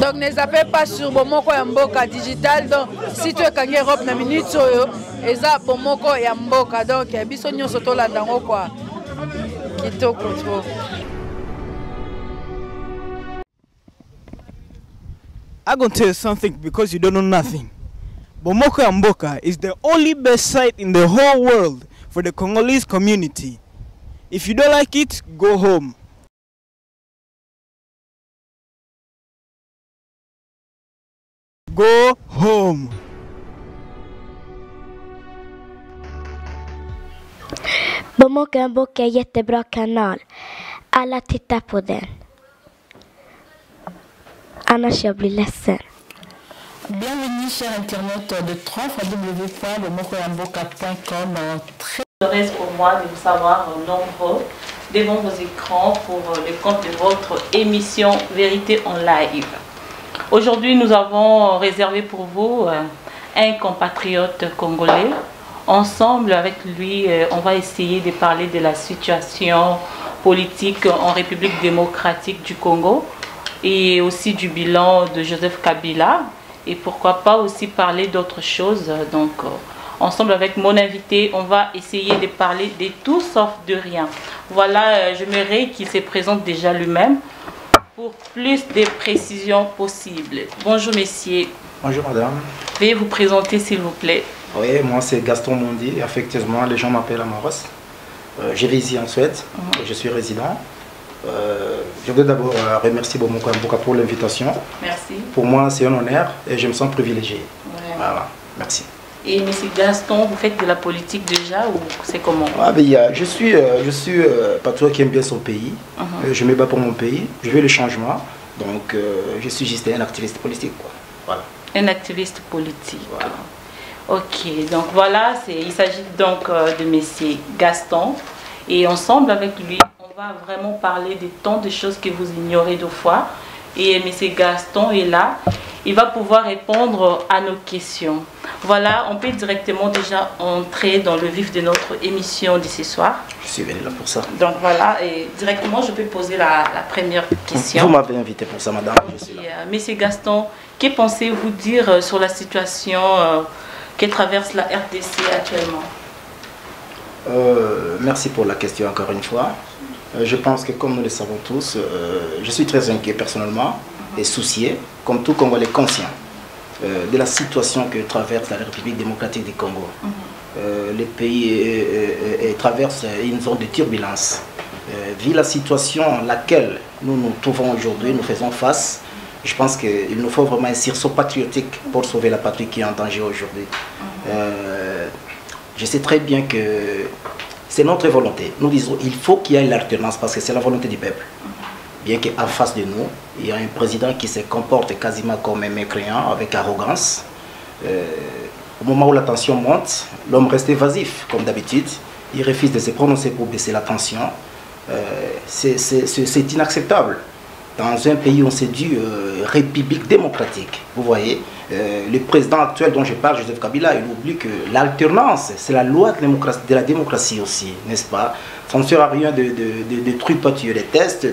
Donc ne zappez pas sur Bomoko ya Mboka digital. Donc si tu es kangi Europe na minute oyo eza Bomoko ya Mboka. Donc biso nyonso to la ndango kwa kitoko trop. I'm going to tell you something because you don't know nothing. Bomoko ya Mboka is the only best site in the whole world for the Congolese community. If you don't like it, go home. Go home. Bomoko ya Mboka är jättebra kanal. Alla tittar på den. Annars jag blir ledsen. Bienvenue chers internautes de www.bomokoyamboka.com. Très heureuse pour moi de vous savoir nombreux devant vos écrans pour le compte de votre émission Vérité en live. Aujourd'hui, nous avons réservé pour vous un compatriote congolais. Ensemble avec lui, on va essayer de parler de la situation politique en République démocratique du Congo et aussi du bilan de Joseph Kabila. Et pourquoi pas aussi parler d'autres choses. Donc, ensemble avec mon invité, on va essayer de parler de tout sauf de rien. Voilà, j'aimerais qu'il se présente déjà lui-même pour plus de précisions possibles. Bonjour messieurs. Bonjour madame. Veuillez vous présenter s'il vous plaît. Oui, moi c'est Gaston Mondi. Effectivement, les gens m'appellent Amaros. Je vis ici en Suède. Je suis résident. Je voudrais d'abord remercier Bomoko ya Mboka pour l'invitation. Merci. Pour moi, c'est un honneur et je me sens privilégié. Ouais. Voilà, merci. Et M. Gaston, vous faites de la politique déjà ou c'est comment? Je suis patriote qui aime bien son pays. Je me bats pour mon pays. Je veux le changement. Donc, je suis juste un activiste politique, quoi. Voilà. Un activiste politique. Voilà. Ok, donc voilà, il s'agit donc de M. Gaston. Et ensemble avec lui, on va vraiment parler de tant de choses que vous ignorez deux fois. Et M. Gaston est là. Il va pouvoir répondre à nos questions. Voilà, on peut directement déjà entrer dans le vif de notre émission de ce soir. Je suis venu là pour ça. Donc voilà, et directement je peux poser la première question. Vous m'avez invité pour ça, madame. Je suis là. Monsieur Gaston, que pensez-vous dire sur la situation que traverse la RDC actuellement? Merci pour la question encore une fois. Je pense que comme nous le savons tous, je suis très inquiet personnellement et soucié, comme tout Congolais conscient, de la situation que traverse la République démocratique du Congo. Le pays traverse une zone de turbulence. Vu la situation à laquelle nous nous trouvons aujourd'hui, nous faisons face, je pense qu'il nous faut vraiment un sursaut patriotique pour sauver la patrie qui est en danger aujourd'hui. Je sais très bien que c'est notre volonté. Nous disons qu'il faut qu'il y ait l'alternance parce que c'est la volonté du peuple. Bien qu'en face de nous, il y a un président qui se comporte quasiment comme un mécréant, avec arrogance. Au moment où la tension monte, l'homme reste évasif, comme d'habitude. Il refuse de se prononcer pour baisser la tension. C'est inacceptable. Dans un pays où on s'est dit république démocratique, vous voyez, le président actuel dont je parle, Joseph Kabila, il oublie que l'alternance, c'est la loi de la démocratie aussi, n'est-ce pas? Ça ne sert à rien de tripatouiller des tests,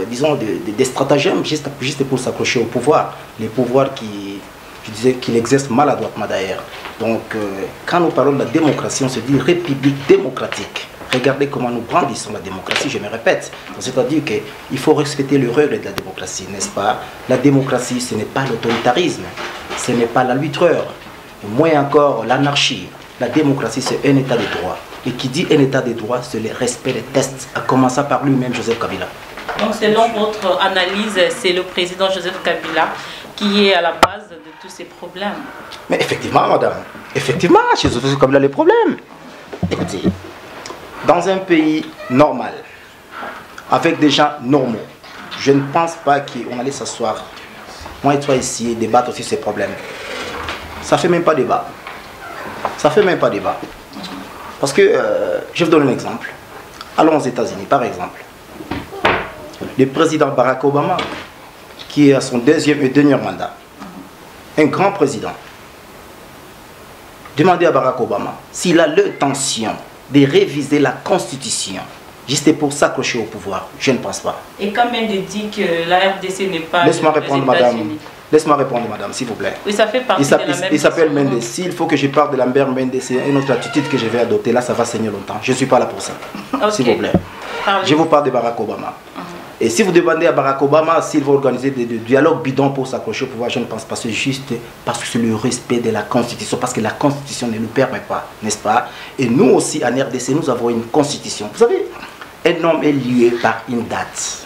disons, des stratagèmes juste pour s'accrocher au pouvoir. Les pouvoirs qui, je disais, qu'il exerce maladroitement d'ailleurs. Donc, quand nous parlons de la démocratie, on se dit république démocratique. Regardez comment nous brandissons la démocratie, je me répète. C'est-à-dire qu'il faut respecter le règle de la démocratie, n'est-ce pas? La démocratie, ce n'est pas l'autoritarisme, ce n'est pas la lutreur, moins encore l'anarchie. La démocratie, c'est un état de droit. Et qui dit un état de droit, c'est le respect des tests, à commencer par lui-même, Joseph Kabila. Donc, selon votre analyse, c'est le président Joseph Kabila qui est à la base de tous ces problèmes. Mais effectivement, madame, effectivement, chez Joseph Kabila, les problèmes. Écoutez, dans un pays normal, avec des gens normaux, je ne pense pas qu'on allait s'asseoir, moi et toi ici, et débattre aussi ces problèmes. Ça ne fait même pas débat. Ça ne fait même pas débat. Parce que, je vous donne un exemple. Allons aux États-Unis, par exemple. Le président Barack Obama, qui est à son deuxième et dernier mandat, un grand président, demandez à Barack Obama s'il a l'intention de réviser la Constitution. juste pour s'accrocher au pouvoir. Je ne pense pas. Et quand même de dire que la RDC n'est pas... Laisse-moi répondre, madame. Laisse-moi répondre, madame, s'il vous plaît. Oui, ça fait partie de la même... Il s'appelle Mendes. S'il faut que je parle de Lambert Mendes, c'est une autre attitude que je vais adopter. Là, ça va saigner longtemps. Je ne suis pas là pour ça. Okay. S'il vous plaît. Je vous parle de Barack Obama. Et si vous demandez à Barack Obama s'il va organiser des dialogues bidons pour s'accrocher au pouvoir, je ne pense pas. C'est juste parce que c'est le respect de la Constitution. Parce que la Constitution ne nous permet pas, n'est-ce pas? Et nous aussi, en RDC, nous avons une Constitution. Vous savez, un homme est lié par une date.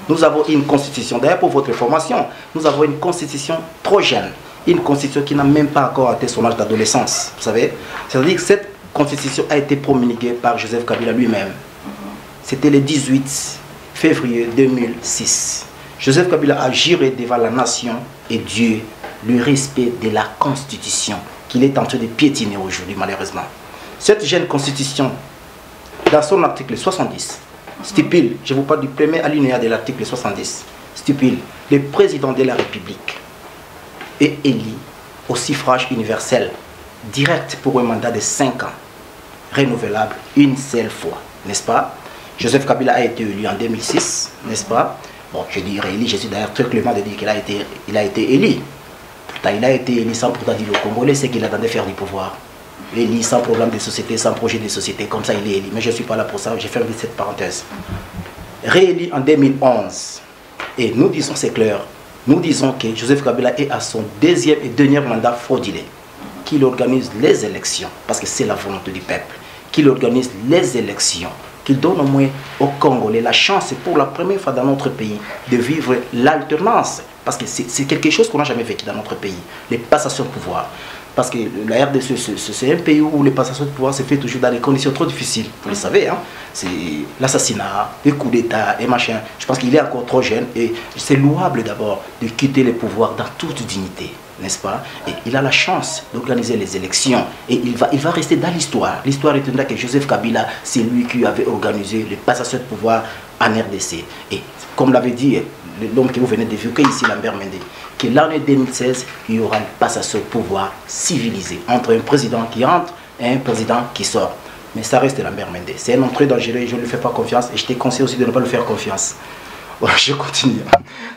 Nous avons une Constitution. D'ailleurs, pour votre information, nous avons une Constitution trop jeune. Une Constitution qui n'a même pas encore atteint son âge d'adolescence. Vous savez? C'est-à-dire que cette Constitution a été promulguée par Joseph Kabila lui-même. C'était le 18 février 2006. Joseph Kabila a juré devant la nation et Dieu le respect de la Constitution qu'il est en train de piétiner aujourd'hui, malheureusement. Cette jeune Constitution, dans son article 70, stipule, je vous parle du premier alinéa de l'article 70, stipule, le président de la République est élu au suffrage universel, direct pour un mandat de 5 ans, renouvelable une seule fois, n'est-ce pas? Joseph Kabila a été élu en 2006, n'est-ce pas? Bon, je dirais élu, je suis d'ailleurs très clément de dire qu'il a été élu. Pourtant, il a été élu sans pourtant dire au Congolais ce qu'il attendait faire du pouvoir. Élu sans programme de société, sans projet de société, comme ça il est élu. Mais je ne suis pas là pour ça, j'ai fermé cette parenthèse. Réélu en 2011. Et nous disons, c'est clair, nous disons que Joseph Kabila est à son deuxième et dernier mandat fraudulé. Qu'il organise les élections, parce que c'est la volonté du peuple. Qu'il organise les élections. Qu'il donne au moins aux Congolais la chance pour la première fois dans notre pays de vivre l'alternance. Parce que c'est quelque chose qu'on n'a jamais vécu dans notre pays, les passations de pouvoir. Parce que la RDC, c'est un pays où les passations de pouvoir se fait toujours dans des conditions trop difficiles. Vous le savez, hein? C'est l'assassinat, les coups d'État et machin. Je pense qu'il est encore trop jeune et c'est louable d'abord de quitter le pouvoir dans toute dignité, n'est-ce pas? Et il a la chance d'organiser les élections et il va rester dans l'histoire. L'histoire retiendra que Joseph Kabila, c'est lui qui avait organisé les passations de pouvoir en RDC. Et comme l'avait dit l'homme que vous venez d'évoquer ici, Lambert Mende, que l'année 2016, il y aura une passation de pouvoir civilisée entre un président qui entre et un président qui sort. Mais ça reste Lambert Mende. C'est un homme très dangereux, je ne lui fais pas confiance et je te conseille aussi de ne pas lui faire confiance. Voilà, je continue.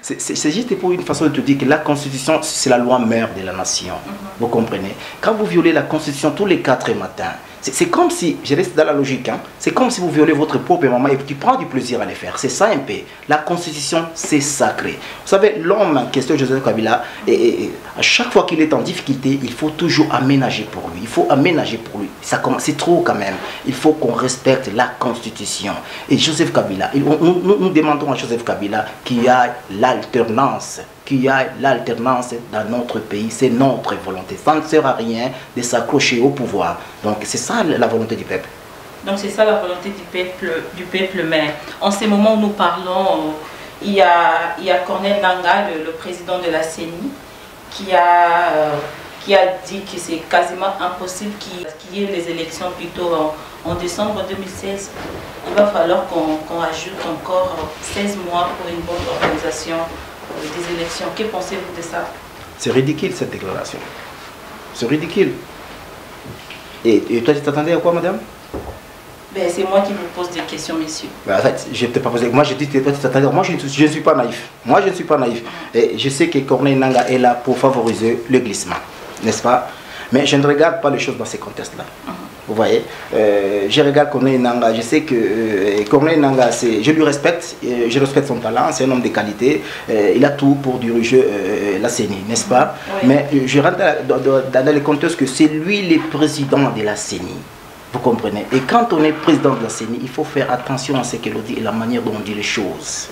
C'est juste pour une façon de te dire que la Constitution, c'est la loi mère de la nation. Vous comprenez? Quand vous violez la Constitution tous les 4 matins, c'est comme si, je reste dans la logique, hein, c'est comme si vous violez votre propre maman et tu prends du plaisir à le faire. C'est ça un peu. La Constitution, c'est sacré. Vous savez, l'homme en question, Joseph Kabila, et à chaque fois qu'il est en difficulté, il faut toujours aménager pour lui. Il faut aménager pour lui. C'est trop quand même. Il faut qu'on respecte la Constitution. Et Joseph Kabila, nous demandons à Joseph Kabila qu'il y a l'alternance. Qu'il y a l'alternance dans notre pays, c'est notre volonté. Ça ne sert à rien de s'accrocher au pouvoir. Donc c'est ça la volonté du peuple. Donc c'est ça la volonté du peuple, mais en ces moments où nous parlons, il y a Corneille Nangaa, le président de la CENI, qui a dit que c'est quasiment impossible qu'il y ait les élections plutôt en décembre 2016. Il va falloir qu'on ajoute encore 16 mois pour une bonne organisation des élections. Que pensez-vous de ça? C'est ridicule cette déclaration. C'est ridicule. Et toi, tu t'attendais à quoi, madame? Ben, c'est moi qui vous pose des questions, messieurs. Ben, en fait, je ne t'ai pas posé. Moi, je dis que toi, tu t'attendais. Moi, je ne suis pas naïf. Moi, je ne suis pas naïf. Et je sais que Corneille Nangaa est là pour favoriser le glissement. N'est-ce pas? Mais je ne regarde pas les choses dans ces contextes-là. Vous voyez, je regarde Corneille Nangaa, je sais que Corneille Nangaa, je lui respecte, je respecte son talent, c'est un homme de qualité, il a tout pour diriger la CENI, n'est-ce pas? Oui. Mais je rentre dans le contexte que c'est lui le président de la CENI, vous comprenez? Et quand on est président de la CENI, il faut faire attention à ce que l'on dit et la manière dont on dit les choses,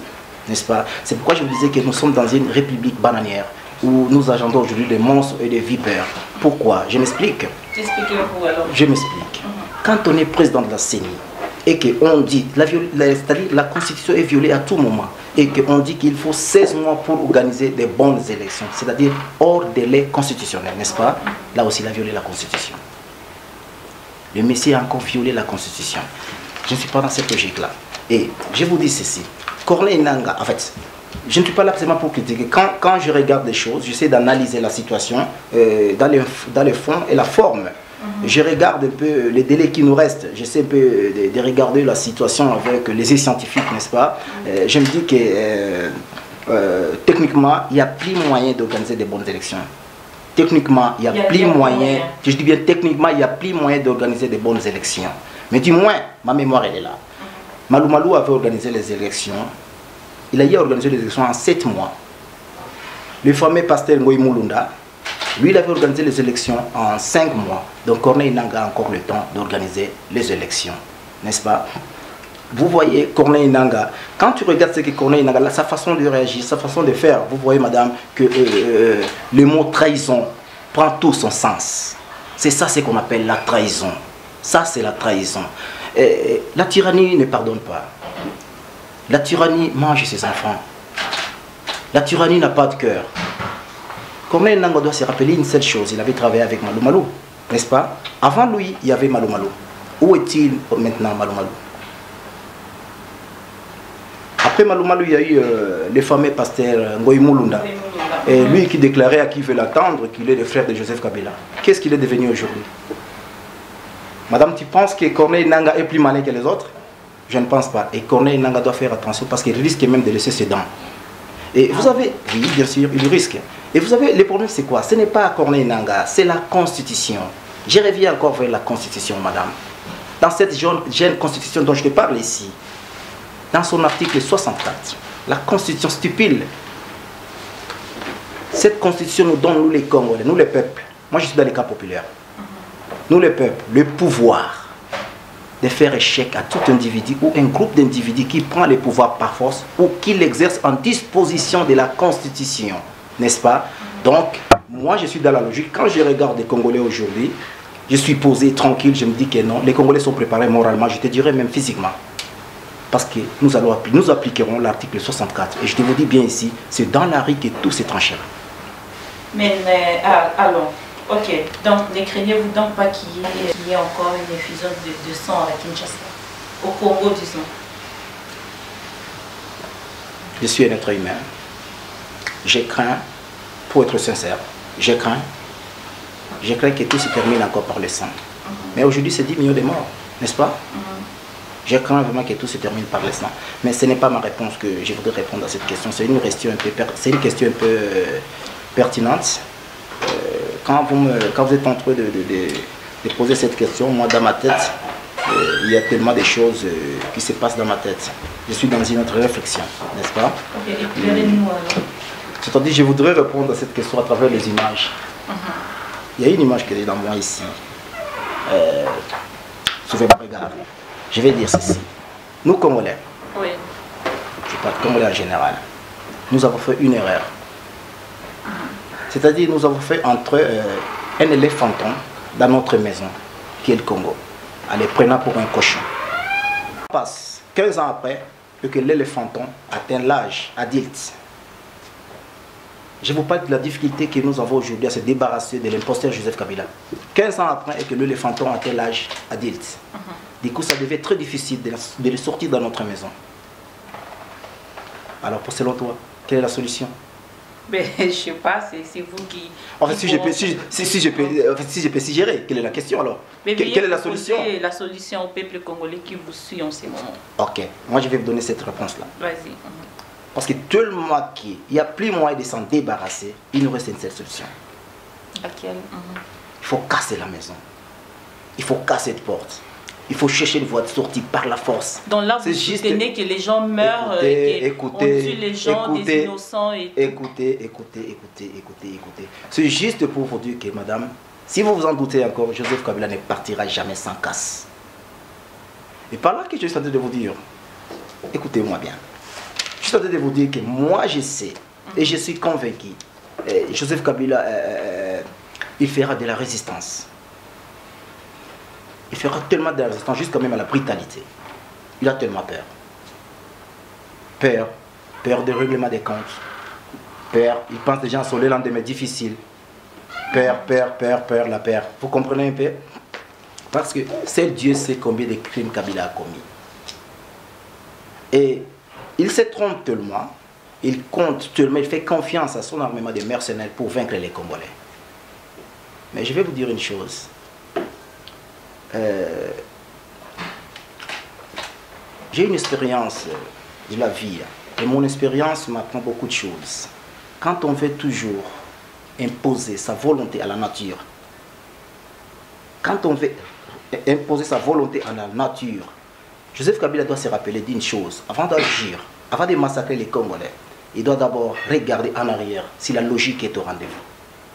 n'est-ce pas? C'est pourquoi je vous disais que nous sommes dans une république bananière, où nous agendons aujourd'hui des monstres et des vipères. Pourquoi? Je m'explique. Expliquez-vous alors. Je m'explique. Quand on est président de la CENI et qu'on dit, c'est-à-dire la Constitution est violée à tout moment, et qu'on dit qu'il faut 16 mois pour organiser des bonnes élections, c'est-à-dire hors délai constitutionnel, n'est-ce pas? Là aussi, il a violé la Constitution. Le Messie a encore violé la Constitution. Je ne suis pas dans cette logique-là. Et je vous dis ceci. Corneille Nangaa, en fait, je ne suis pas là seulement pour critiquer. Quand je regarde les choses, j'essaie d'analyser la situation dans le fond et la forme. Je regarde un peu les délais qui nous restent. J'essaie un peu de regarder la situation avec les scientifiques, n'est-ce pas? Je me dis que techniquement, il n'y a plus moyen d'organiser des bonnes élections. Techniquement, il n'y a plus moyen. Je dis bien techniquement, il n'y a plus moyen d'organiser des bonnes élections. Mais du moins, ma mémoire, elle est là. Malou Malou avait organisé les élections. Il a organisé les élections en 7 mois. Le fameux pasteur Ngoï Mulunda, lui, il avait organisé les élections en 5 mois. Donc Corneille Nangaa a encore le temps d'organiser les élections. N'est-ce pas? Vous voyez Corneille Nangaa, quand tu regardes ce que Corneille Nangaa, sa façon de réagir, sa façon de faire, vous voyez madame que le mot trahison prend tout son sens. C'est ça ce qu'on appelle la trahison. Ça c'est la trahison. La tyrannie ne pardonne pas. La tyrannie mange ses enfants. La tyrannie n'a pas de cœur. Corneille Nangaa doit se rappeler une seule chose. Il avait travaillé avec Malou Malou, n'est-ce pas? Avant lui, il y avait Malou Malou. Où est-il maintenant Malou Malou? Après Malou Malou, il y a eu le fameux pasteur Ngoï Mulunda. Et lui qui déclarait à qui veut l'attendre qu'il est le frère de Joseph Kabila. Qu'est-ce qu'il est devenu aujourd'hui? Madame, tu penses que Corneille Nangaa est plus malin que les autres? Je ne pense pas. Et Corneille Nangaa doit faire attention parce qu'il risque même de laisser ses dents. Et vous avez, oui, bien sûr, il risque. Et vous savez, le problème c'est quoi? Ce n'est pas Corneille Nangaa, c'est la Constitution. Je reviens encore vers la Constitution, madame. Dans cette jeune Constitution dont je te parle ici, dans son article 64, la Constitution stipule. Cette Constitution nous donne, nous les Congolais, nous les peuples. Moi je suis dans les cas populaires. Nous les peuples, le pouvoir de faire échec à tout individu ou un groupe d'individus qui prend le pouvoir par force ou qui l'exerce en disposition de la Constitution, n'est-ce pas? Donc, moi je suis dans la logique. Quand je regarde les Congolais aujourd'hui, je suis posé tranquille, je me dis que non, les Congolais sont préparés moralement, je te dirais même physiquement. Parce que nous appliquerons l'article 64. Et je te vous dis bien ici, c'est dans la rue que tout se tranchera. Mais allons. Ok, donc ne craignez-vous donc pas qu'il y ait encore une effusion de sang à Kinshasa, au Congo, disons? Je suis un être humain. Je crains, pour être sincère, je crains que tout se termine encore par le sang. Mais aujourd'hui, c'est 10 millions de morts, n'est-ce pas? Je crains vraiment que tout se termine par le sang. Mais ce n'est pas ma réponse que je voudrais répondre à cette question. C'est une question un peu pertinente. Quand vous êtes en train de poser cette question, moi dans ma tête, il y a tellement de choses qui se passent dans ma tête. Je suis dans une autre réflexion, n'est-ce pas? Ok, éclairez-nous alors. C'est-à-dire, je voudrais répondre à cette question à travers les images. Il y a une image qui est dans moi ici. Suivez mon regard. Je vais dire ceci. Nous, Congolais, oui. Je parle Congolais en général, nous avons fait une erreur. C'est-à-dire, nous avons fait entrer un éléphanton dans notre maison, qui est le Congo, en les prenant pour un cochon. On passe 15 ans après que l'éléphanton atteint l'âge adulte. Je vous parle de la difficulté que nous avons aujourd'hui à se débarrasser de l'imposteur Joseph Kabila. 15 ans après et que l'éléphanton atteint l'âge adulte. Du coup, ça devient très difficile de le sortir dans notre maison. Alors, selon toi, quelle est la solution? Mais je ne sais pas, c'est vous qui... En fait, si je peux suggérer, quelle est la question alors? Mais quelle est la solution? La solution au peuple congolais qui vous suit en ce moment. Ok, moi je vais vous donner cette réponse-là. Vas-y. Parce que tellement qu'il n'y a plus moyen de s'en débarrasser, il nous reste une seule solution. Laquelle? Il faut casser la maison. Il faut casser cette porte. Il faut chercher une voie de sortie par la force. Donc là, vous soutenez que les gens meurent, on tue les gens, des innocents et tout. Écoutez. C'est juste pour vous dire que, madame, si vous vous en doutez encore, Joseph Kabila ne partira jamais sans casse. Et par là que je suis en train de vous dire, écoutez-moi bien. Je suis en train de vous dire que moi je sais, et je suis convaincu, Joseph Kabila, il fera de la résistance. Il fera tellement de la résistance, jusqu'à même à la brutalité. Il a tellement peur. Peur de règlement des comptes. Peur, il pense déjà sur les lendemains difficiles. Peur, la peur. Vous comprenez un peu? Parce que seul Dieu sait combien de crimes Kabila a commis. Et il se trompe tellement, il compte tellement, il fait confiance à son armement de mercenaires pour vaincre les Congolais. Mais je vais vous dire une chose. j'ai une expérience de la vie et mon expérience m'apprend beaucoup de choses. Quand on veut toujours imposer sa volonté à la nature, quand on veut imposer sa volonté à la nature, Joseph Kabila doit se rappeler d'une chose. Avant d'agir, avant de massacrer les Congolais, il doit d'abord regarder en arrière si la logique est au rendez-vous.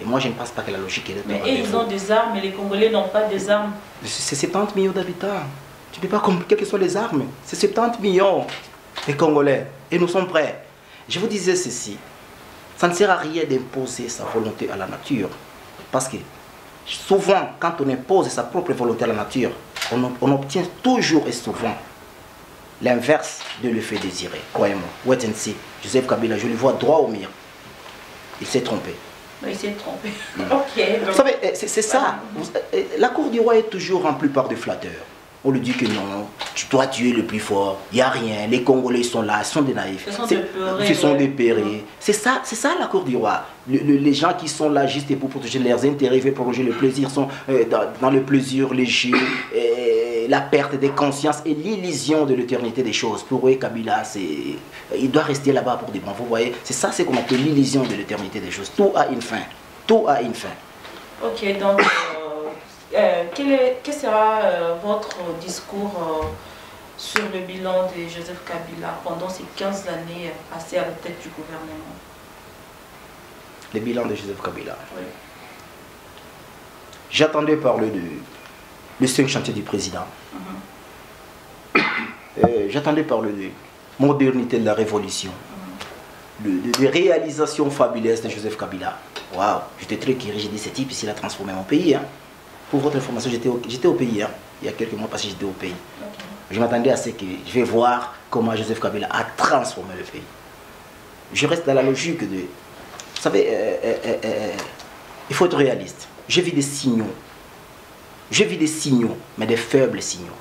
Et moi, je ne pense pas que la logique est au rendez-vous. Mais ils ont des armes et les Congolais n'ont pas des armes. C'est 70 millions d'habitants. Tu ne peux pas compliquer quelles soient les armes. C'est 70 millions de Congolais. Et nous sommes prêts. Je vous disais ceci. Ça ne sert à rien d'imposer sa volonté à la nature. Parce que souvent, quand on impose sa propre volonté à la nature, on obtient toujours et souvent l'inverse de l'effet désiré. Croyez-moi. Wait and see. Joseph Kabila, je le vois droit au mur. Il s'est trompé. Il s'est trompé. Ok. Vous savez, c'est ça. La cour du roi est toujours remplie par des flatteurs. On lui dit que non, toi tu es le plus fort, il n'y a rien, les Congolais sont là, ils sont des naïfs. Ce sont des pérés. C'est ça la cour du roi. Les gens qui sont là juste pour protéger leurs intérêts, pour prolonger le plaisir, sont dans le plaisir léger, la perte des consciences et l'illusion de l'éternité des choses. Pour eux, Kabila, il doit rester là-bas pour des bons. Vous voyez, c'est ça ce qu'on appelle l'illusion de l'éternité des choses. Tout a une fin. Tout a une fin. Ok, donc... quel sera votre discours sur le bilan de Joseph Kabila pendant ces 15 années passées à la tête du gouvernement? Le bilan de Joseph Kabila. Oui. J'attendais parler de 5 chantiers du président. J'attendais parler de modernité de la révolution, de réalisations fabuleuses de Joseph Kabila. Waouh, j'étais très curieux, j'ai dit ce type ici, il a transformé mon pays. Hein. Pour votre information, j'étais au pays, hein, il y a quelques mois parce que j'étais au pays. Okay. Je m'attendais à ce que je vais voir comment Joseph Kabila a transformé le pays. Je reste dans la logique de... Vous savez, il faut être réaliste. J'ai vu des signaux. J'ai vu des signaux, mais des faibles signaux.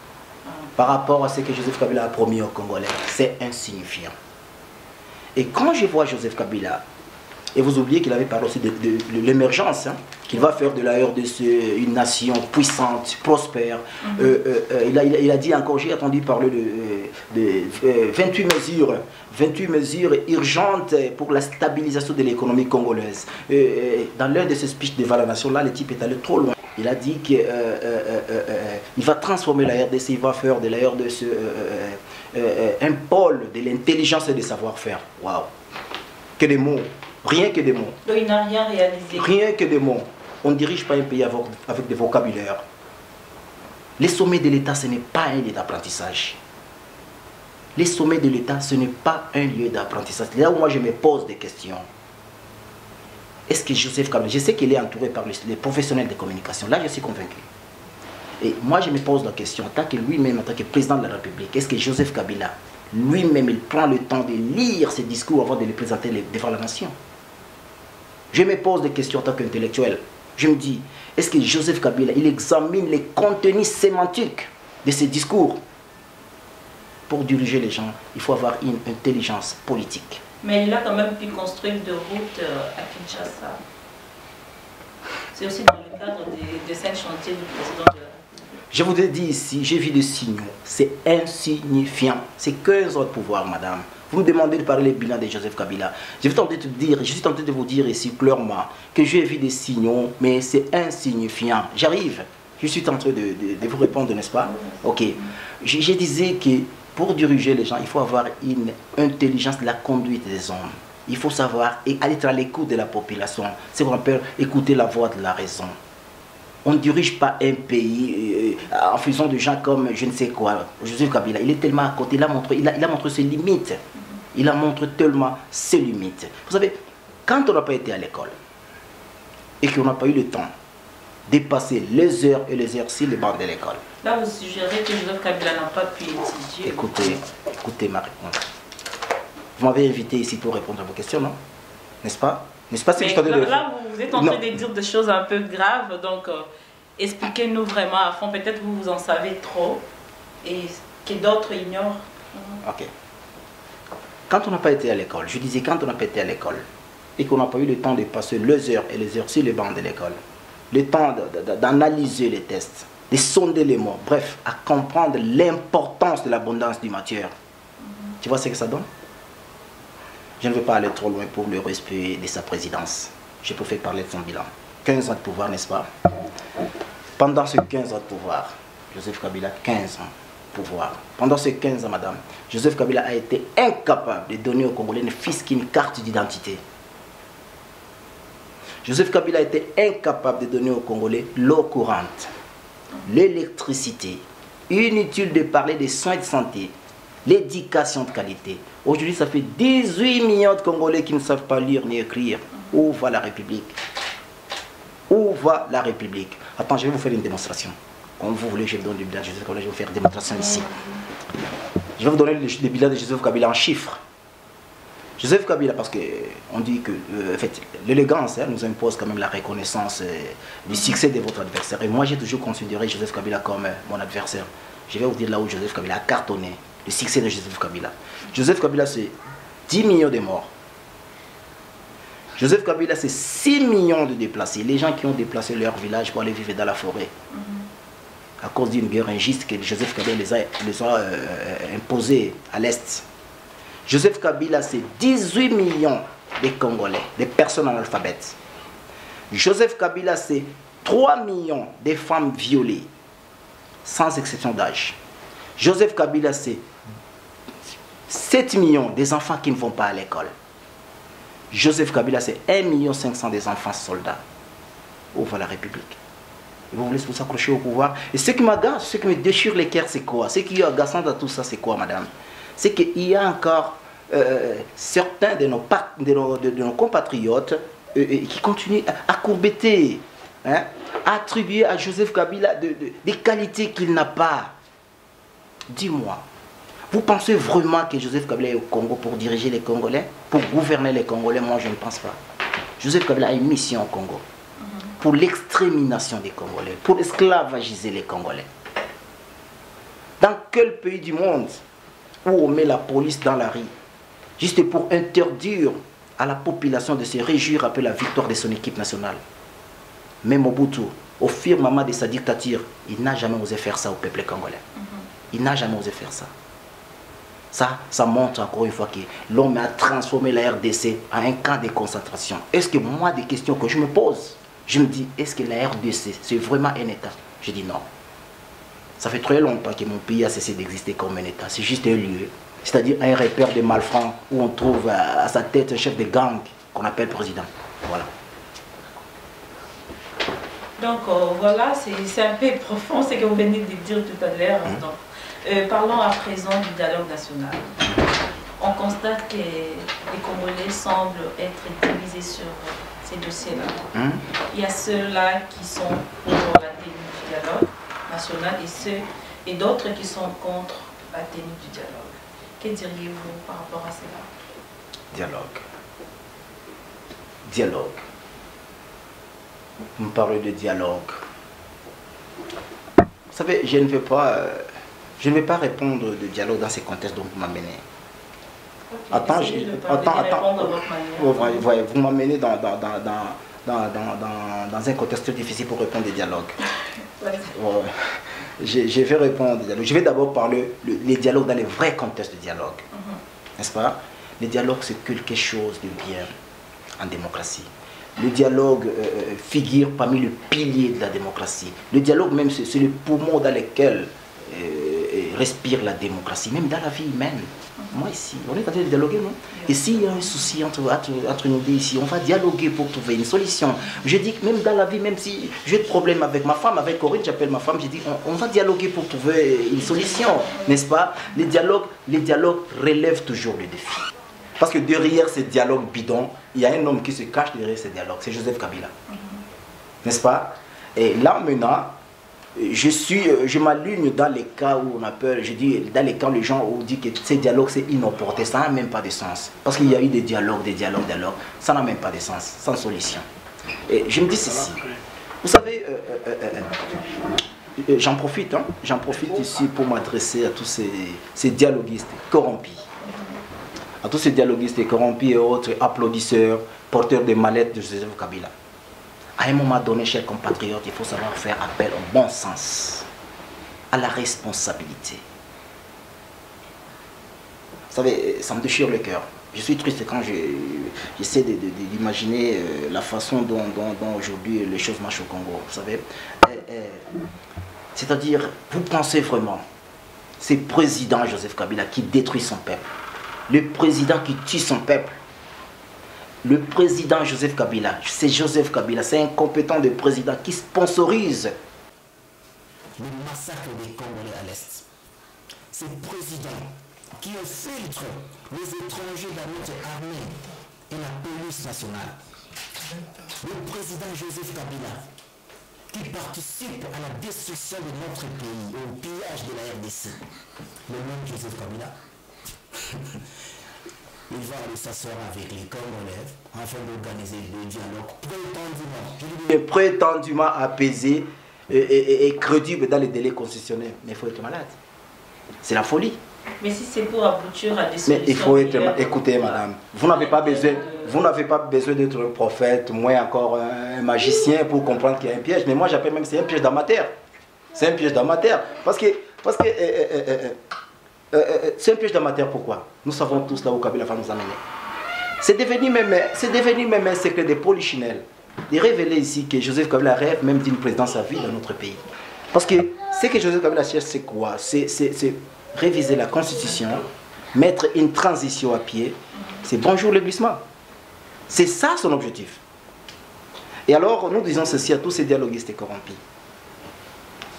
Par rapport à ce que Joseph Kabila a promis aux Congolais, c'est insignifiant. Et quand je vois Joseph Kabila, et vous oubliez qu'il avait parlé aussi de l'émergence, hein, qu'il va faire de la RDC une nation puissante, prospère. Il a dit encore, j'ai entendu parler de 28 mesures urgentes pour la stabilisation de l'économie congolaise. Dans l'un de ses speeches de la nation, là, le type est allé trop loin. Il a dit qu'il va transformer la RDC, il va faire de la RDC un pôle de l'intelligence et du savoir-faire. Waouh! Que des mots! Rien que des mots. Donc il n'a rien réalisé. Rien que des mots. On ne dirige pas un pays avec des vocabulaires. Les sommets de l'État, ce n'est pas un lieu d'apprentissage. Les sommets de l'État, ce n'est pas un lieu d'apprentissage. Là où moi je me pose des questions. Est-ce que Joseph Kabila, je sais qu'il est entouré par les professionnels de communication. Là, je suis convaincu. Et moi, je me pose la question, en tant que lui-même, en tant que président de la République, est-ce que Joseph Kabila, lui-même, il prend le temps de lire ses discours avant de les présenter devant la nation? Je me pose des questions en tant qu'intellectuel. Je me dis, est-ce que Joseph Kabila, il examine les contenus sémantiques de ses discours? Pour diriger les gens, il faut avoir une intelligence politique. Mais il a quand même pu construire des routes à Kinshasa. C'est aussi dans le cadre des 5 chantiers du président de la République. Je vous ai dit ici, j'ai vu des signaux. C'est insignifiant. C'est 15 ans de pouvoir, madame. Vous me demandez de parler du bilan de Joseph Kabila. Je suis tenté de vous dire ici clairement que j'ai vu des signaux, mais c'est insignifiant. J'arrive. Je suis en train de vous répondre, n'est-ce pas? Ok. Je disais que pour diriger les gens, il faut avoir une intelligence de la conduite des hommes. Il faut savoir être à l'écoute de la population. C'est qu'on appelle écouter la voix de la raison. On ne dirige pas un pays en faisant de gens comme je ne sais quoi. Joseph Kabila, il est tellement à côté, il a montré ses limites. Il a montré tellement ses limites. Vous savez, quand on n'a pas été à l'école et qu'on n'a pas eu le temps de passer les heures et les heures sur les bancs de l'école. Là, vous suggérez que Joseph Kabila n'a pas pu étudier. Écoutez ma réponse. Vous m'avez invité ici pour répondre à vos questions, non? N'est-ce pas? N'est-ce pas? Là, vous êtes en train de dire des choses un peu graves, donc expliquez-nous vraiment à fond. Peut-être vous en savez trop et que d'autres ignorent. Ok. Quand on n'a pas été à l'école, je disais quand on n'a pas été à l'école et qu'on n'a pas eu le temps de passer les heures et les heures sur les bancs de l'école, le temps d'analyser les tests, de sonder les mots, bref, à comprendre l'importance de l'abondance du matière. Tu vois ce que ça donne? Je ne veux pas aller trop loin pour le respect de sa présidence. Je préfère parler de son bilan. 15 ans de pouvoir, n'est-ce pas? Pendant ces 15 ans de pouvoir, Joseph Kabila, 15 ans de pouvoir. Pendant ces 15 ans, madame, Joseph Kabila a été incapable de donner aux Congolais ne fût-ce qu'une carte d'identité. Joseph Kabila a été incapable de donner aux Congolais l'eau courante, l'électricité. Inutile de parler des soins de santé, l'éducation de qualité. Aujourd'hui, ça fait 18 millions de Congolais qui ne savent pas lire ni écrire. Où va la République? Où va la République? Attends, je vais vous faire une démonstration. Comme vous voulez, je vous donne le bilan de Joseph Kabila, je vais vous faire une démonstration ici. Je vais vous donner le bilan de Joseph Kabila en chiffres. Joseph Kabila, parce qu'on dit que en fait, l'élégance nous impose quand même la reconnaissance du succès de votre adversaire. Et moi, j'ai toujours considéré Joseph Kabila comme mon adversaire. Je vais vous dire là où Joseph Kabila a cartonné, le succès de Joseph Kabila. Joseph Kabila, c'est 10 millions de morts. Joseph Kabila, c'est 6 millions de déplacés. Les gens qui ont déplacé leur village pour aller vivre dans la forêt. À cause d'une guerre injuste que Joseph Kabila les a imposée à l'Est. Joseph Kabila, c'est 18 millions de Congolais, de personnes analphabètes. Joseph Kabila, c'est 3 millions de femmes violées, sans exception d'âge. Joseph Kabila, c'est 7 millions des enfants qui ne vont pas à l'école. Joseph Kabila, c'est 1,5 million des enfants soldats. Où va la République? Et vous voulez vous accrocher au pouvoir? Et ce qui m'agace, ce qui me déchire les cœurs, c'est quoi? Ce qui est agaçant dans tout ça, c'est quoi, madame? C'est qu'il y a encore certains de nos compatriotes qui continuent à courbetter, hein, à attribuer à Joseph Kabila des qualités qu'il n'a pas. Dis-moi, vous pensez vraiment que Joseph Kabila est au Congo pour diriger les Congolais, pour gouverner les Congolais? Moi, je ne pense pas. Joseph Kabila a une mission au Congo pour l'extermination des Congolais, pour esclavagiser les Congolais. Dans quel pays du monde où on met la police dans la rue, juste pour interdire à la population de se réjouir après la victoire de son équipe nationale? Même Mobutu, au firmament de sa dictature, il n'a jamais osé faire ça au peuple congolais. Il n'a jamais osé faire ça. Ça montre encore une fois que l'homme a transformé la RDC en un camp de concentration. Est-ce que moi, des questions que je me pose, je me dis, est-ce que la RDC, c'est vraiment un État? Je dis non. Ça fait très longtemps que mon pays a cessé d'exister comme un État. C'est juste un lieu, c'est-à-dire un repère de malfrats où on trouve à sa tête un chef de gang qu'on appelle président. Voilà. Donc voilà, c'est un peu profond ce que vous venez de dire tout à l'heure. Parlons à présent du dialogue national. On constate que les Congolais semblent être divisés sur ces dossiers-là. Il y a ceux-là qui sont pour la tenue du dialogue national et d'autres qui sont contre la tenue du dialogue. Que diriez-vous par rapport à cela? Dialogue. Dialogue. Vous me parlez de dialogue. Vous savez, je ne vais pas répondre de dialogue dans ces contextes dont vous m'amenez. Okay, attends, vous m'amenez dans un contexte difficile pour répondre des dialogues. Je vais répondre des dialogues. Je vais d'abord parler les dialogues dans les vrais contextes de dialogue. N'est-ce pas? Le dialogue, c'est quelque chose de bien en démocratie. Le dialogue figure parmi les piliers de la démocratie. Le dialogue même, c'est le poumon dans lequel respire la démocratie, même dans la vie humaine. Moi ici, on est en train de dialoguer, non? Et s'il y a un souci entre nous deux ici, on va dialoguer pour trouver une solution. Je dis que même dans la vie, même si j'ai des problèmes avec ma femme, avec Corinne, j'appelle ma femme, je dis on va dialoguer pour trouver une solution, n'est-ce pas? Les dialogues relèvent toujours le défi. Parce que derrière ces dialogues bidons, il y a un homme qui se cache derrière ces dialogues, c'est Joseph Kabila. N'est-ce pas? Et là maintenant, je m'aligne dans les cas où on appelle, je dis, dans les cas où les gens ont dit que ces dialogues c'est inopportun, ça n'a même pas de sens. Parce qu'il y a eu des dialogues, ça n'a même pas de sens, sans solution. Et je me dis ceci, vous savez, j'en profite ici pour m'adresser à tous ces dialoguistes corrompus. À tous ces dialoguistes corrompus et autres applaudisseurs, porteurs des mallettes de Joseph Kabila. À un moment donné, chers compatriotes, il faut savoir faire appel au bon sens, à la responsabilité. Vous savez, ça me déchire le cœur. Je suis triste quand j'essaie d'imaginer la façon dont aujourd'hui les choses marchent au Congo. Vous savez, c'est-à-dire, vous pensez vraiment, c'est le président Joseph Kabila qui détruit son peuple, le président qui tue son peuple. Le président Joseph Kabila, c'est Joseph Kabila, c'est un compétent de président qui sponsorise le massacre des Congolais à l'Est. C'est le président qui infiltre les étrangers dans notre armée et la police nationale. Le président Joseph Kabila qui participe à la destruction de notre pays, au pillage de la RDC. Le même Joseph Kabila. Il va aller s'asseoir avec les Congolais afin d'organiser le dialogue prétendument apaisé et crédible dans les délais constitutionnels. Mais il faut être malade. C'est la folie. Mais si c'est pour aboutir à des solutions... Mais il faut être... Écoutez, madame, vous n'avez pas besoin d'être un prophète, moins encore un magicien pour comprendre qu'il y a un piège. Mais moi, j'appelle même c'est un piège d'amateur. C'est un piège d'amateur. Parce que c'est un piège d'amateur, pourquoi? Nous savons tous là où Kabila va nous amener. C'est devenu même un secret de polichinelle de révéler ici que Joseph Kabila rêve même d'une présidence à vie dans notre pays. Parce que ce que Joseph Kabila cherche, c'est quoi? C'est réviser la constitution, mettre une transition à pied, c'est bonjour le glissement. C'est ça son objectif. Et alors, nous disons ceci à tous ces dialoguistes corrompus.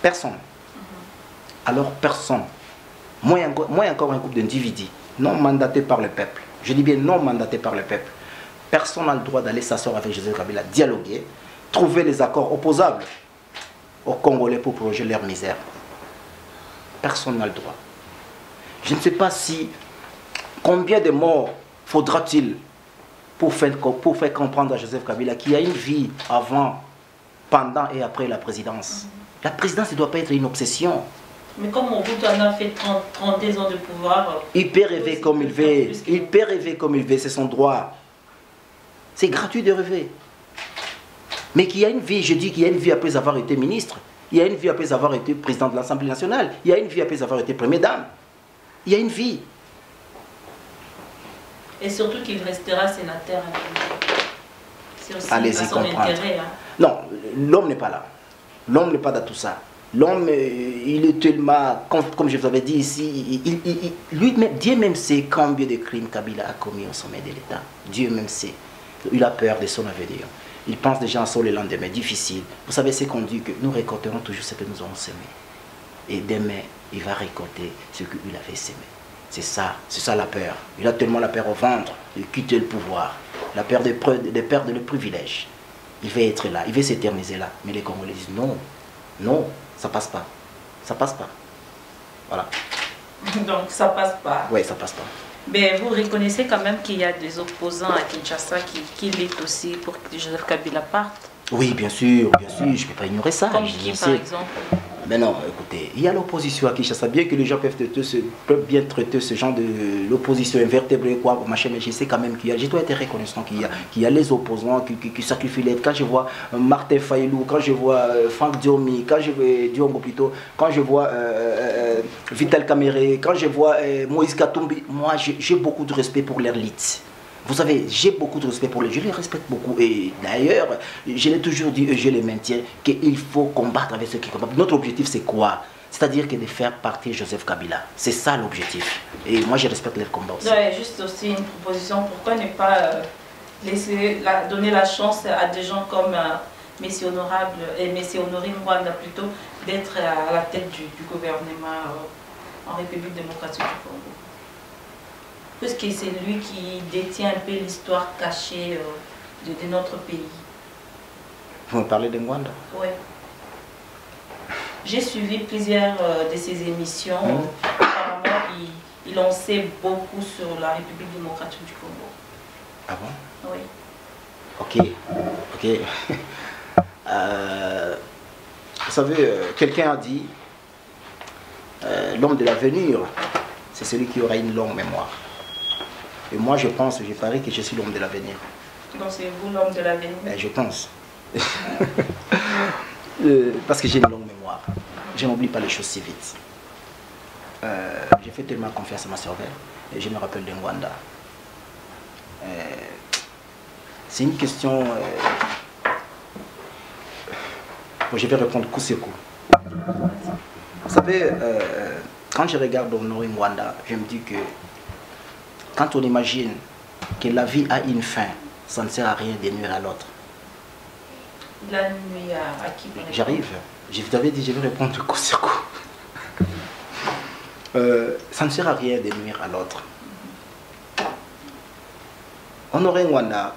Personne. Alors personne. Moins encore un couple d'individus non mandatés par le peuple. Je dis bien non mandatés par le peuple. Personne n'a le droit d'aller s'asseoir avec Joseph Kabila, dialoguer, trouver les accords opposables aux Congolais pour protéger leur misère. Personne n'a le droit. Je ne sais pas si combien de morts faudra-t-il pour faire comprendre à Joseph Kabila qu'il y a une vie avant, pendant et après la présidence. La présidence ne doit pas être une obsession. Mais comme Mobutu en a fait 32 ans de pouvoir... Il peut rêver comme il veut. Il peut rêver comme il veut, c'est son droit. C'est gratuit de rêver. Mais qu'il y a une vie, je dis qu'il y a une vie après avoir été ministre. Il y a une vie après avoir été président de l'Assemblée nationale. Il y a une vie après avoir été première dame. Il y a une vie. Et surtout qu'il restera sénateur. C'est aussi allez-y son intérêt. Hein. Non, l'homme n'est pas là. L'homme n'est pas dans tout ça. L'homme, il est tellement, comme je vous avais dit ici, Dieu même sait combien de crimes Kabila a commis au sommet de l'État. Dieu même sait. Il a peur de son avenir. Il pense déjà sur les lendemains difficiles. Vous savez ce qu'on dit, que nous récolterons toujours ce que nous avons semé. Et demain, il va récolter ce qu'il avait semé. C'est ça la peur. Il a tellement la peur au ventre de quitter le pouvoir. La peur de perdre le privilège. Il va être là, il va s'éterniser là. Mais les Congolais disent non, non, ça passe pas. Ça passe pas. Voilà. Donc ça passe pas. Oui, ça passe pas. Mais vous reconnaissez quand même qu'il y a des opposants à Kinshasa qui luttent aussi pour que Joseph Kabila parte? Oui, bien sûr, je ne peux pas ignorer ça. Comme qui, par exemple? Mais non, écoutez, il y a l'opposition à Kinshasa, bien que les gens peuvent bien traiter ce genre de l'opposition invertébrée, quoi, machin, mais je sais quand même qu'il y a, je dois être reconnaissant qu'il y a les opposants qui sacrifient l'aide. Quand je vois Martin Fayulu, quand je vois Franck Diomi, quand je vois Diongo plutôt, quand je vois Vital Kamere, quand je vois Moïse Katumbi, moi j'ai beaucoup de respect pour l'élite. Vous savez, j'ai beaucoup de respect pour les... Je les respecte beaucoup. Et d'ailleurs, je l'ai toujours dit et je les maintiens, qu'il faut combattre avec ceux qui combattent. Notre objectif, c'est quoi? C'est-à-dire que de faire partir Joseph Kabila. C'est ça l'objectif. Et moi, je respecte leur combat aussi. Ouais, juste aussi une proposition. Pourquoi ne pas donner la chance à des gens comme Messie Honorable et Messie Honorine Rwanda plutôt, d'être à la tête du gouvernement en République démocratique du Congo? Parce que c'est lui qui détient un peu l'histoire cachée de notre pays. Vous me parlez de Rwanda? Oui. J'ai suivi plusieurs de ses émissions. Apparemment, il en sait beaucoup sur la République démocratique du Congo. Ah bon? Oui. Ok. Vous savez, quelqu'un a dit, l'homme de l'avenir, c'est celui qui aura une longue mémoire. Et moi, je parie que je suis l'homme de l'avenir. Donc c'est vous l'homme de l'avenir? Je pense. Parce que j'ai une longue mémoire. Je n'oublie pas les choses si vite. J'ai fait tellement confiance à ma sœur et je me rappelle de Ngwanda. C'est une question... Bon, je vais répondre coup sur coup. Vous savez, quand je regarde Honoré Ngwanda, je me dis que quand on imagine que la vie a une fin, ça ne sert à rien de nuire à l'autre. La nuit à qui? J'arrive. Je vous avais dit, je vais répondre coup sur coup. Ça ne sert à rien de nuire à l'autre. Honoré Ngwanda,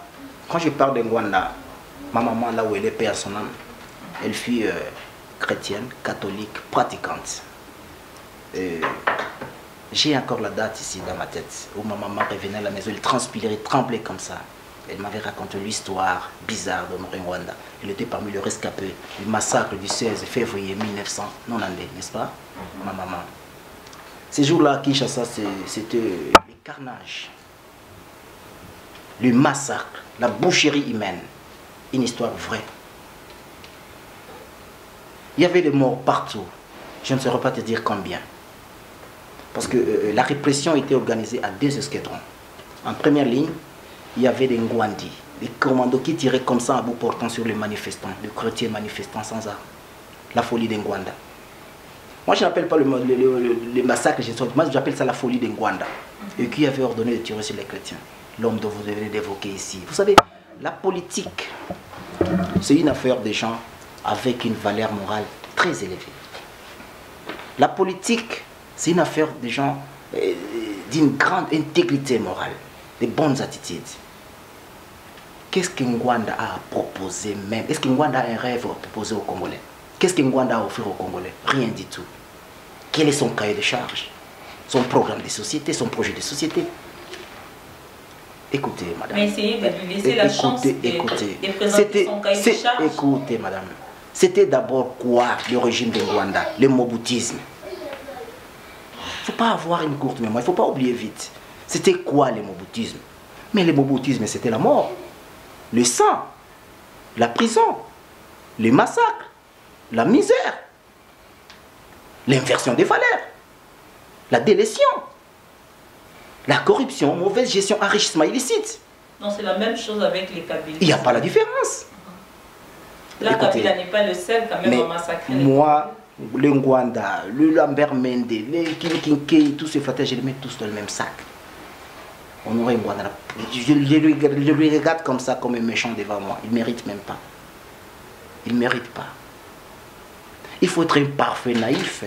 quand je parle de Ngwanda, ma maman, là où elle est, paix à son âme, elle fut chrétienne, catholique, pratiquante. J'ai encore la date ici dans ma tête où ma maman revenait à la maison, elle transpirait, tremblait comme ça. Elle m'avait raconté l'histoire bizarre d'Honoré Ngwanda. Elle était parmi les rescapés du massacre du 16 février 1990, n'est-ce pas, ma maman? Ces jours-là, à Kinshasa, c'était le carnage, le massacre, la boucherie humaine. Une histoire vraie. Il y avait des morts partout. Je ne saurais pas te dire combien. Parce que la répression était organisée à 2 escadrons. En première ligne, il y avait des Ngwandi, des commandos qui tiraient comme ça à bout portant sur les manifestants, les chrétiens manifestants sans armes. La folie des Ngwanda. Moi, je n'appelle pas le massacre, moi j'appelle ça la folie des Ngwanda. Et qui avait ordonné de tirer sur les chrétiens. L'homme dont vous venez d'évoquer ici. Vous savez, la politique, c'est une affaire des gens avec une valeur morale très élevée. La politique, c'est une affaire des gens d'une grande intégrité morale, de bonnes attitudes. Qu'est-ce que Ngwanda a proposé même? Est-ce que Ngwanda a un rêve à proposer aux Congolais? Qu'est-ce que Ngwanda a offert aux Congolais? Rien du tout. Quel est son cahier de charge? Son programme de société, son projet de société? Écoutez, madame. Mais essayez de lui laisser la chance de présenter son cahier de charge. Écoutez, madame. C'était d'abord quoi le régime de Ngwanda? Le moboutisme. Il ne faut pas avoir une courte mémoire, il ne faut pas oublier vite. C'était quoi le moboutisme? Mais le moboutisme, c'était la mort, le sang, la prison, les massacres, la misère, l'inversion des valeurs, la délétion, la corruption, mauvaise gestion, enrichissement illicite. Non, c'est la même chose avec les Kabyles. Il n'y a pas la différence. La Kabila n'est pas le seul quand même à massacrer. Moi, le Ngwanda, le Lambert Mende, le Kinkinke, tous ces flateurs, je les mets tous dans le même sac. Honoré Ngwanda, je lui regarde comme ça, comme un méchant devant moi. Il ne mérite même pas. Il ne mérite pas. Il faut être un parfait naïf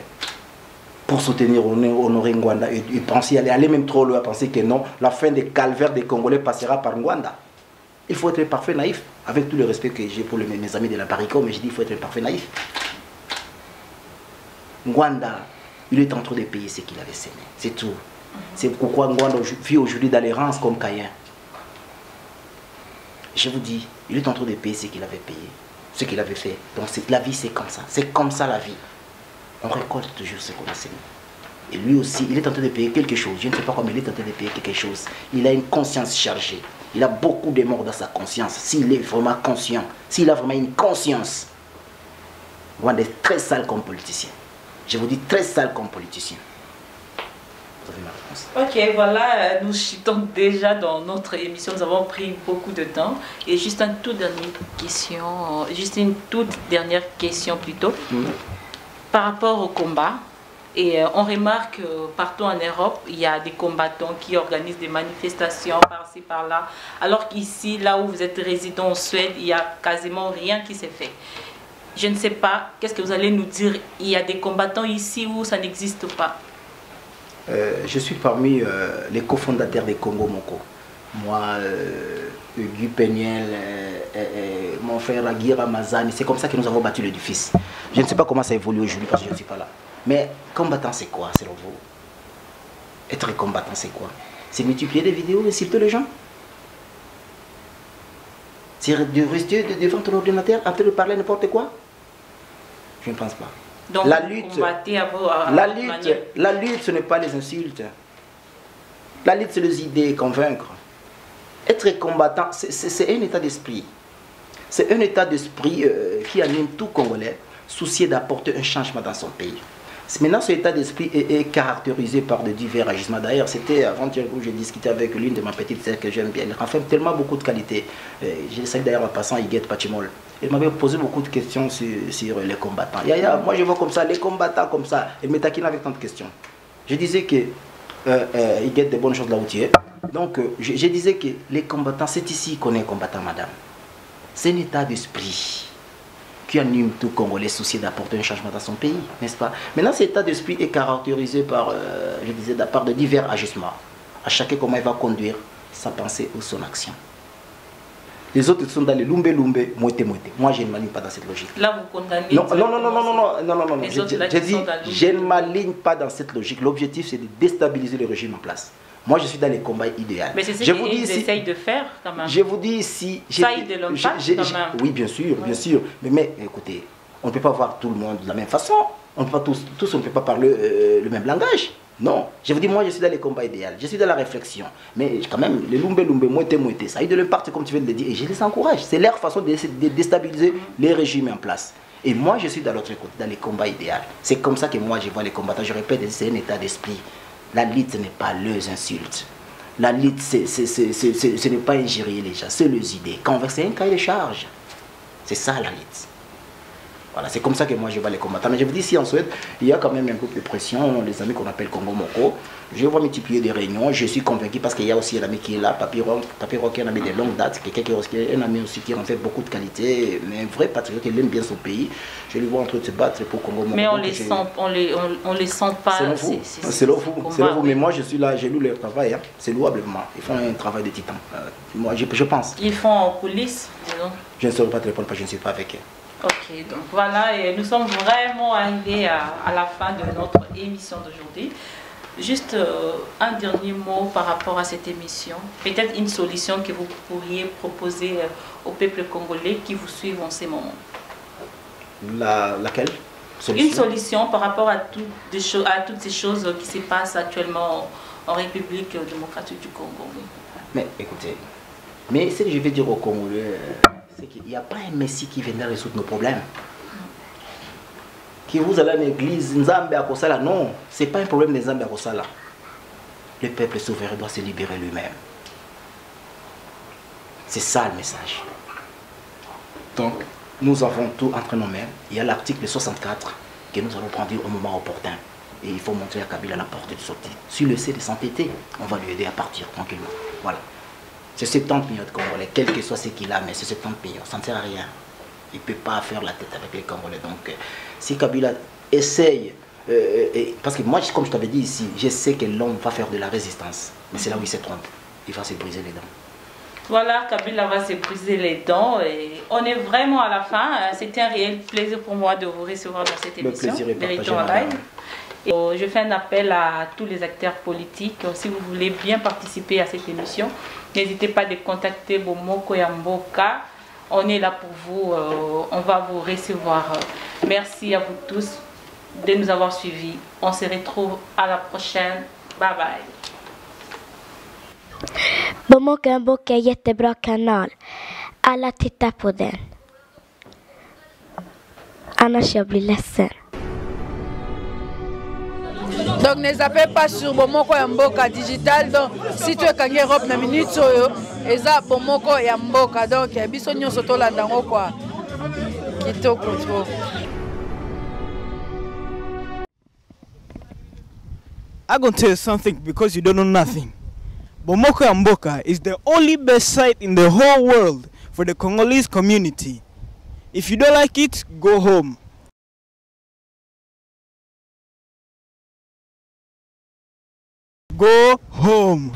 pour soutenir Honoré Ngwanda et penser, aller même trop loin à penser que non, la fin des calvaires des Congolais passera par Ngwanda. Il faut être un parfait naïf, avec tout le respect que j'ai pour mes amis de la Barrico, mais je dis qu'il faut être un parfait naïf. Ngwanda, il est en train de payer ce qu'il avait semé, c'est tout. C'est pourquoi Ngwanda vit aujourd'hui dans l'errance comme Caïn. Je vous dis, il est en train de payer ce qu'il avait payé, ce qu'il avait fait. Donc la vie c'est comme ça la vie. On récolte toujours ce qu'on a semé. Et lui aussi, il est en train de payer quelque chose. Je ne sais pas comment il est en train de payer quelque chose. Il a une conscience chargée. Il a beaucoup de morts dans sa conscience. S'il est vraiment conscient, s'il a vraiment une conscience, Ngwanda est très sale comme politicien. Je vous dis très sale comme politicien. Vous avez ma réponse. Ok, voilà, nous chutons déjà dans notre émission. Nous avons pris beaucoup de temps. Et juste une toute dernière question plutôt. Par rapport au combat. Et on remarque partout en Europe, il y a des combattants qui organisent des manifestations par-ci, par-là. Alors qu'ici, là où vous êtes résident en Suède, il n'y a quasiment rien qui s'est fait. Je ne sais pas, qu'est-ce que vous allez nous dire? Il y a des combattants ici où ça n'existe pas. Je suis parmi les cofondateurs des Congo Moko. Moi, Guy Peniel, mon frère Aguirre Mazani, c'est comme ça que nous avons battu l'édifice. Je ne sais pas comment ça évolue aujourd'hui parce que je ne suis pas là. Mais combattant, c'est quoi, selon vous? Être combattant, c'est quoi? C'est multiplier des vidéos, insulter les gens? C'est de rester devant ton ordinateur en train de parler n'importe quoi? Je ne pense pas. Donc, la lutte, ce n'est pas les insultes. La lutte, c'est les idées, convaincre. Être combattant, c'est un état d'esprit. C'est un état d'esprit qui anime tout Congolais, soucié d'apporter un changement dans son pays. Maintenant, cet état d'esprit est caractérisé par de divers agissements. D'ailleurs, c'était avant-hier où j'ai discuté avec l'une de ma petite sœur que j'aime bien. Elle renferme tellement beaucoup de qualités. Je salue d'ailleurs en passant Iguette Pachimol. Elle m'avait posé beaucoup de questions sur les combattants. Moi, je vois comme ça, les combattants comme ça. Elle me taquine avec tant de questions. Je disais que Iguette des bonnes choses là où tu es. Donc, je disais que les combattants, c'est ici qu'on est combattant, madame. C'est un état d'esprit qui anime tout Congolais soucié d'apporter un changement dans son pays, n'est-ce pas? Maintenant, cet état d'esprit est caractérisé par, je disais, par de divers agissements. À chacun, comment il va conduire sa pensée ou son action. Les autres sont dans les lumbe, moite. Moi, je ne m'aligne pas dans cette logique. Là, vous condamnez... Non. Je ne m'aligne pas dans cette logique. L'objectif, c'est de déstabiliser le régime en place. Moi, je suis dans les combats idéaux. Mais c'est ce qu'ils essayent de faire, quand même. Je vous dis ici... Ça aide de l'impact, quand même. Oui, bien sûr. Mais écoutez, on ne peut pas voir tout le monde de la même façon. On ne peut pas tous on ne peut pas parler le même langage. Non. Je vous dis, moi, je suis dans les combats idéaux. Je suis dans la réflexion. Mais quand même, les lumbe, moite, ça aide de l'impact, comme tu viens de le dire. Et je les encourage. C'est leur façon de déstabiliser les régimes en place. Et moi, je suis dans l'autre côté, dans les combats idéaux. C'est comme ça que moi, je vois les combattants. Je répète, c'est un état d'esprit. La lutte, ce n'est pas leurs insultes. La lutte, ce n'est pas ingérer les gens, c'est leurs idées. Converser un cahier de charge. C'est ça la lutte. Voilà, c'est comme ça que moi je vois les combattants. Mais je vous dis, si en Suède, il y a quand même un peu de pression, les amis qu'on appelle Congo Moko. Je vois multiplier des réunions, je suis convaincu parce qu'il y a aussi un ami qui est là, Papi Rock, qui est un ami de longue date, quelqu'un qui est un ami aussi qui en fait beaucoup de qualités, mais un vrai patriote qui aime bien son pays. Je le vois en train de se battre pour Congo Moko. Mais on les sent pas. C'est là vous. Mais moi je suis là, j'ai lu leur travail, hein. C'est louablement. Ils font un travail de titan. Moi je pense. Ils font en coulisses, disons. Je ne saurais pas te répondre parce que je ne suis pas avec eux. Ok, donc voilà, et nous sommes vraiment arrivés à la fin de notre émission d'aujourd'hui. Juste un dernier mot par rapport à cette émission. Peut-être une solution que vous pourriez proposer au peuple congolais qui vous suivent en ces moments. Laquelle solution? Une solution par rapport à toutes ces choses qui se passent actuellement en République démocratique du Congo. Mais écoutez, ce que je vais dire aux Congolais, c'est qu'il n'y a pas un Messie qui viendra résoudre nos problèmes. Que vous allez à l'église, Nzambe Akosala, non, ce n'est pas un problème de Nzambe Akosala. Le peuple souverain doit se libérer lui-même. C'est ça le message. Donc, nous avons tout entre nos mains. Il y a l'article 64 que nous allons prendre au moment opportun. Et il faut montrer à Kabila la porte de sortie. S'il le sait de s'entêter, on va lui aider à partir tranquillement. Voilà. C'est 70 millions de Congolais, quel que soit ce qu'il a, mais c'est 70 millions, ça ne sert à rien. Il ne peut pas faire la tête avec les Congolais. Donc, si Kabila essaye, parce que moi, comme je t'avais dit ici, je sais que l'homme va faire de la résistance, mais c'est là où il se trompe. Il va se briser les dents. Voilà, Kabila va se briser les dents. Et on est vraiment à la fin. C'était un réel plaisir pour moi de vous recevoir dans cette émission. Le plaisir est partagé, madame. Et je fais un appel à tous les acteurs politiques. Si vous voulez bien participer à cette émission, n'hésitez pas à contacter Bomoko Yamboka. On est là pour vous. On va vous recevoir. Merci à vous tous de nous avoir suivis. On se retrouve à la prochaine. Bye bye. Bomoko Yamboka är jättebra kanal. Alla tittar på den. Annars jag blir ledsen. Donc ne zappez pas sur Bomoko Yamboka digital. Donc si tu es en Europe na minute soyo, eza Bomoko Yamboka. Donc biso nyonso to la dango quoi. Kitoko trop. I'm going to tell you something because you don't know nothing. Bomoko Yamboka is the only best site in the whole world for the Congolese community. If you don't like it, go home. Go home.